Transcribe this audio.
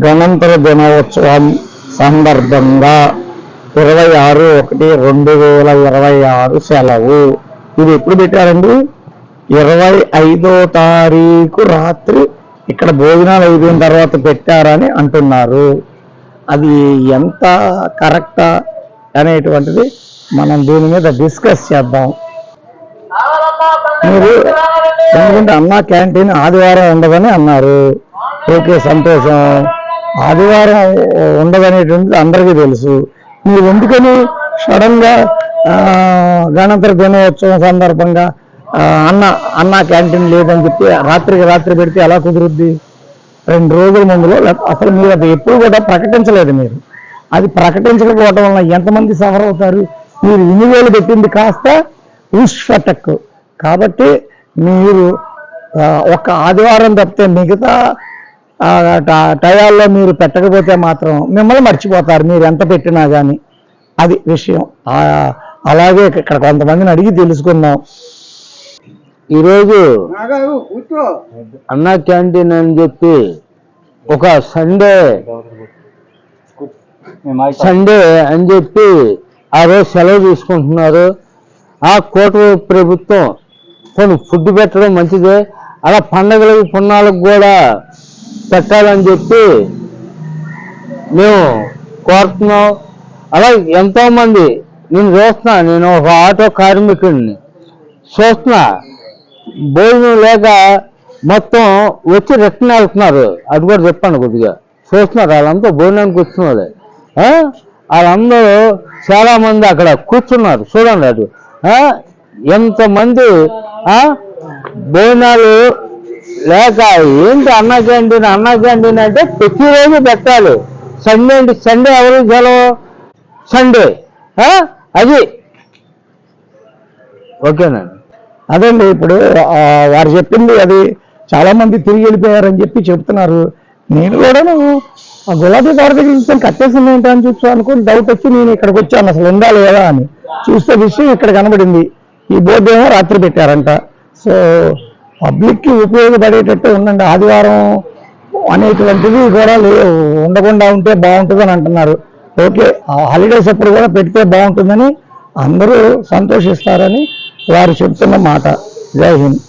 గణతంత్ర దినోత్సవం సందర్భంగా 26/1/2026 సెలవు. ఇది ఎప్పుడు పెట్టారండి? 25వ తారీఖు రాత్రి ఇక్కడ భోజనాలు అయిపోయిన తర్వాత పెట్టారని అంటున్నారు. అది ఎంత కరెక్టా అనేటువంటిది మనం దీని మీద డిస్కస్ చేద్దాం. మీరు ఎందుకంటే అన్నా క్యాంటీన్ ఆదివారం ఉండదని అన్నారు. ఓకే, సంతోషం. ఆదివారం ఉండదనేటువంటిది అందరికీ తెలుసు. మీరు ఎందుకని సడన్ గా గణతంత్ర దినోత్సవం సందర్భంగా అన్నా క్యాంటీన్ లేదని చెప్పి రాత్రికి రాత్రి పెడితే ఎలా కుదురుద్ది? 2 రోజుల ముందులో అసలు మీరు అది ఎప్పుడు కూడా ప్రకటించలేదు. మీరు అది ప్రకటించకపోవడం వల్ల ఎంతమంది సఫర్ అవుతారు? మీరు ఇన్ని వేలు పెట్టింది కాస్త ఉష్ఫటక్. కాబట్టి మీరు ఒక ఆదివారం తప్పితే మిగతా టయాల్లో మీరు పెట్టకపోతే మాత్రం మిమ్మల్ని మర్చిపోతారు, మీరు ఎంత పెట్టినా కానీ. అది విషయం. అలాగే ఇక్కడ కొంతమందిని అడిగి తెలుసుకుందాం. ఈరోజు అన్నా క్యాంటీన్ అని చెప్పి ఒక సండే అని చెప్పి ఆ రోజు సెలవు తీసుకుంటున్నారు. ఆ కూటమి ప్రభుత్వం కొన్ని ఫుడ్ పెట్టడం మంచిదే, అలా పండగలకు పున్నాలకు కూడా పెట్టాలని చెప్పి మేము కోరుతున్నాం. అలా ఎంతోమంది నేను చూస్తున్నా, నేను ఒక ఆటో కార్మికుడిని చూస్తున్నా, భోజనం లేక మొత్తం వచ్చి రిటర్న్ వెళ్తున్నారు. అది కూడా చెప్పండి కొద్దిగా. చూస్తున్నారు, వాళ్ళంతా భోజనానికి వచ్చిన వాళ్ళందరూ చాలామంది అక్కడ కూర్చున్నారు. చూడండి, అటు ఎంతమంది భోజనాలు లేక. ఏంటి అన్నా క్యాంటీన్? అన్నా క్యాంటీన్ అంటే ప్రతిరోజు పెట్టాలి. సండే అంటే సండే ఎవరు సెలవు? సండే. అది ఓకేనండి. అదండి, ఇప్పుడు వారు చెప్పింది అది. చాలా మంది తిరిగి వెళ్ళిపోయారని చెప్పి చెప్తున్నారు. నేను కూడా గులాబీ గారి దగ్గర చూస్తాను, కట్టేసింది ఏంటి అని చూస్తూ అనుకుని డౌట్ వచ్చి నేను ఇక్కడికి వచ్చాను, అసలు ఉందా లేదా అని చూస్తే విషయం ఇక్కడ కనబడింది. ఈ బోర్డు ఏమో రాత్రి పెట్టారంట. సో పబ్లిక్కి ఉపయోగపడేటట్టు ఉండండి. ఆదివారం అనేటువంటిది కూడా ఉండకుండా ఉంటే బాగుంటుందని అంటున్నారు. ఓకే, హాలిడేస్ అప్పుడు కూడా పెడితే బాగుంటుందని అందరూ సంతోషిస్తారని వారు చెప్తున్న మాట. జై హింద్.